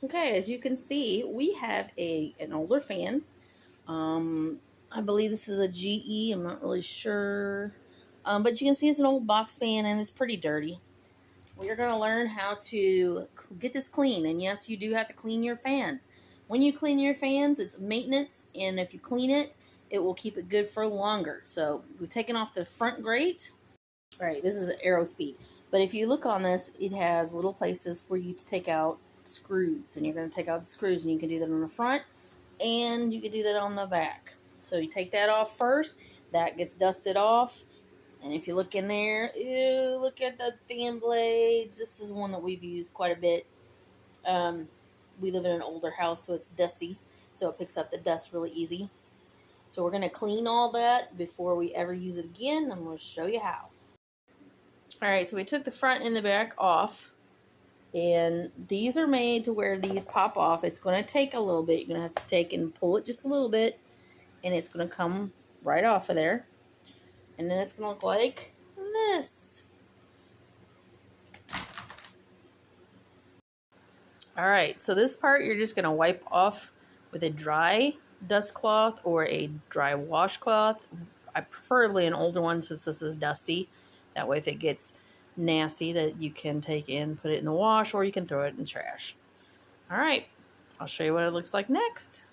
Okay, as you can see, we have an older fan. I believe this is a GE. I'm not really sure. But you can see it's an old box fan and it's pretty dirty. We're going to learn how to get this clean. And yes, you do have to clean your fans. When you clean your fans, it's maintenance. And if you clean it, it will keep it good for longer. So we've taken off the front grate. All right, this is an Aerospeed. But if you look on this, it has little places for you to take out screws. And you're going to take out the screws. And you can do that on the front. And you can do that on the back. So you take that off first. That gets dusted off. And if you look in there, ew, look at the fan blades. This is one that we've used quite a bit. We live in an older house, so it's dusty. So it picks up the dust really easy. So we're going to clean all that before we ever use it again. I'm going to show you how. Alright, so we took the front and the back off. And these are made to where these pop off. It's going to take a little bit. You're going to have to take and pull it just a little bit. And it's going to come right off of there. And then it's going to look like this. Alright, so this part you're just going to wipe off with a dry dust cloth or a dry washcloth. Preferably an older one since this is dusty. That way if it gets nasty that you can take in, put it in the wash, or you can throw it in the trash. Alright, I'll show you what it looks like next.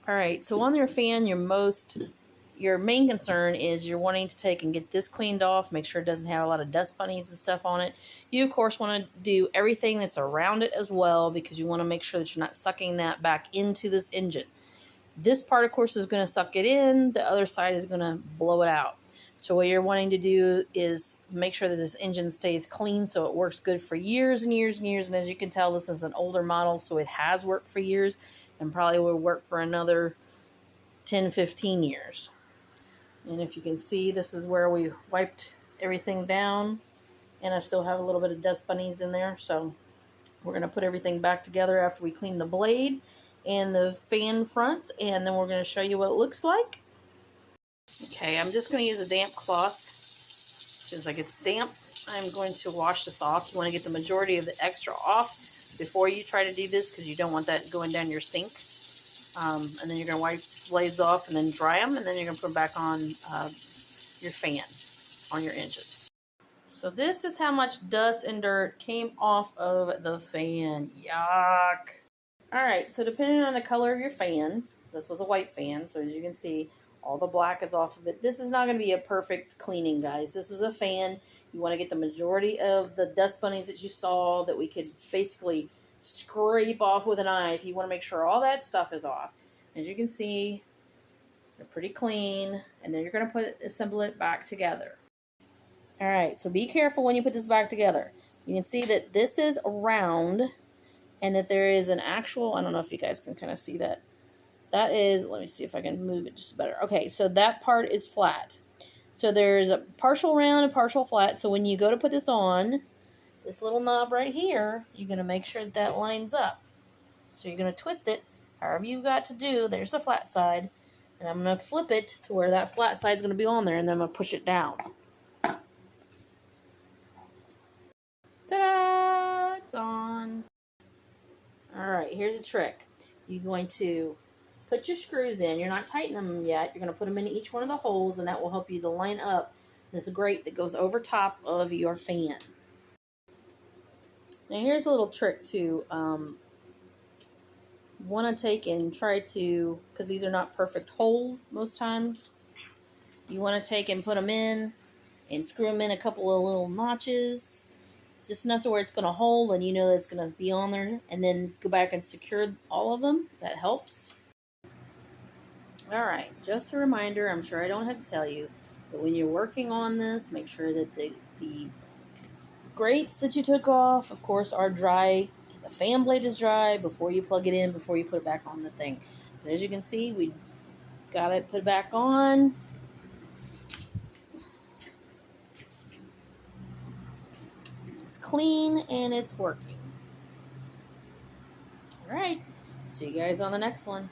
Alright, so on your fan, your main concern is you're wanting to take and get this cleaned off, make sure it doesn't have a lot of dust bunnies and stuff on it. You, of course, want to do everything that's around it as well because you want to make sure that you're not sucking that back into this engine. This part, of course, is going to suck it in. The other side is going to blow it out. So what you're wanting to do is make sure that this engine stays clean so it works good for years and years and years. And as you can tell, this is an older model, so it has worked for years and probably will work for another 10, 15 years. And if you can see, this is where we wiped everything down. And I still have a little bit of dust bunnies in there. So we're going to put everything back together after we clean the blade and the fan front. And then we're going to show you what it looks like. Okay, I'm just going to use a damp cloth. As soon as I get this damp, I'm going to wash this off. You want to get the majority of the extra off before you try to do this because you don't want that going down your sink. And then you're going to wipe the blades off and then dry them, and then you're going to put them back on your fan, on your engine. So this is how much dust and dirt came off of the fan. Yuck. Alright, so depending on the color of your fan, this was a white fan, so as you can see, all the black is off of it. This is not going to be a perfect cleaning, guys. This is a fan. You want to get the majority of the dust bunnies that you saw that we could basically scrape off with a knife. You want to make sure all that stuff is off. As you can see, they're pretty clean. And then you're going to assemble it back together. Alright, so be careful when you put this back together. You can see that this is round and that there is an actual, I don't know if you guys can kind of see that. That is, let me see if I can move it just better. Okay, so that part is flat. So there's a partial round and partial flat. So when you go to put this on, this little knob right here, you're going to make sure that lines up. So you're going to twist it however you've got to do. There's the flat side. And I'm going to flip it to where that flat side is going to be on there. And then I'm going to push it down. Ta-da! It's on. Alright, here's a trick. You're going to put your screws in. You're not tightening them yet. You're going to put them in each one of the holes, and that will help you to line up this grate that goes over top of your fan. Now here's a little trick too. Want to take and try to, because these are not perfect holes most times, you want to take and put them in and screw them in a couple of little notches. Just enough to where it's going to hold and you know that it's going to be on there. And then go back and secure all of them. That helps. Alright, just a reminder, I'm sure I don't have to tell you, but when you're working on this, make sure that the grates that you took off, of course, are dry. The fan blade is dry before you plug it in, before you put it back on the thing. But as you can see, we got it put back on. It's clean and it's working. Alright, see you guys on the next one.